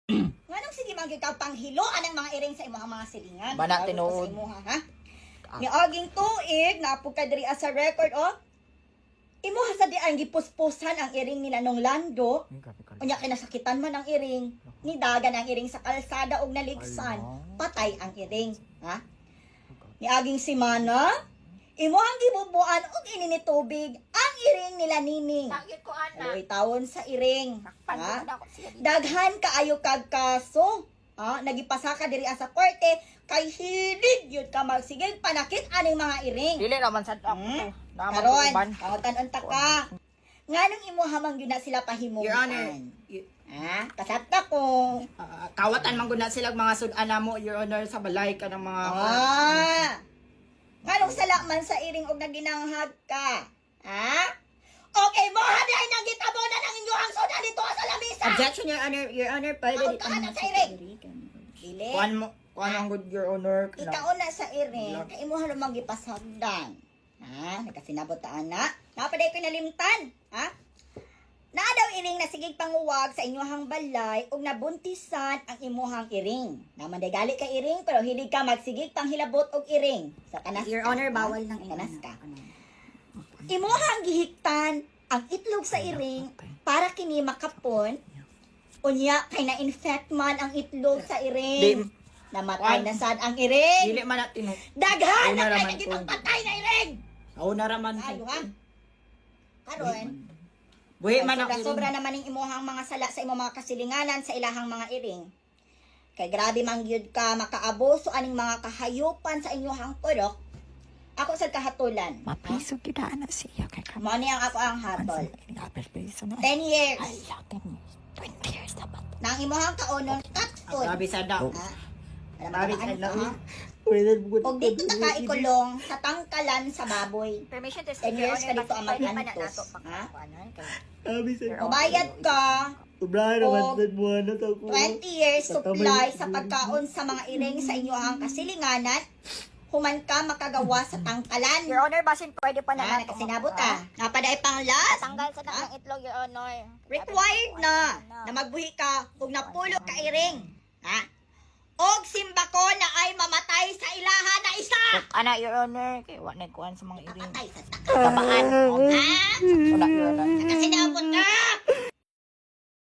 Nganong sige magikaw panghilo anang mga iring sa imong mga silingan. Bana Bago tinuod. sa imuha, ha? Ni aging tuig na apog ka diri sa record Imuha sa di ang gipuspusan ang iring nila nung lando. Unya kinasakitan man ang iring. Ni dagan ang iring sa kalsada og naligsan. Patay ang iring, ha? Ni aging simana, imuhang gibubuan og ini ni tubig ang iring nila nining. Sakit ko, ana. Uy, tawon sa iring. Sakpan Ha? mo na ako siya dito. Daghan kaayo kag kaso. Nagipasa ka diri sa korte kay hilig yun ka magsigig panakit aning mga iring. Dili naman sad ako. Hmm? Naman Karon, uban. kaotan unta ka. Nganong imo hamang yun na sila pahimuan? Your Honor, Kasapta ko. kawatan man gud na sila mga sudan mo, Your Honor, sa balay ka ng mga Nganong sala man sa iring og naginanghag ka? Okay, mo hadi ay nagitabo na ng inyong sudan dito sa lamisa. Objection, Your Honor, pwede Tawag ka na sa iring. Dili. Kuan ang good, Your Honor. Ikaw na sa iring, kay imo halumang gipasagdan. Nagkasinabot ta ana. Napaday ko nalimtan, Na daw iring nasigig panguwag sa inyong balay ug nabuntisan ang imuhang iring. Naman day gali ka iring pero hilig ka magsigig panghilabot og iring. Sa kanas. Your Honor, bawal ng kanas ka. Imuhang gihiktan ang itlog sa iring para kini makapon. Unya kay na-infect man ang itlog sa iring. Namatay na sad ang iring. Dili man natin. Daghan Una na kay raman nagipagpatay na iring. Una raman. Ayo ha. Karon, Buhi man ako. sobra naman yung imuhang mga sala sa imong mga kasilinganan sa ilahang mga iring. Kay grabe man gyud ka makaabuso aning mga kahayupan sa inyong purok. Ako sa kahatulan. Mapiso kita na siya kay Mo ni ang ako ang hatol. Piso na. 10 years. Ay, 20 years dapat. Nang imuhang kaonon katod. Grabe sada. Alam Grabe mo ba, sada. ano? Pwede bugod. Og dito ta ka ikulong sa tangkalan sa baboy. Permission to 10 years ka dito ang mag-antos. Grabe sada. Bayad ka Sobrahan naman sad mo na to ko. 20 years supply sa pagkaon sa mga iring sa inyong kasilinganan. Human ka makagawa sa tangkalan. Your Honor, basin pwede pa naman. Nakasinabot Napaday pang last. Tanggal sa ng itlog, Your Honor. Required na magbuhi ka kung napulo ka iring. Og simbako na ay mamatay sa ilaha na isa. Ana, Your Honor, kay wa na kuan sa mga iring. Mamatay sa Tabaan. Ha? Wala, Your Honor. Nakasinabot ka.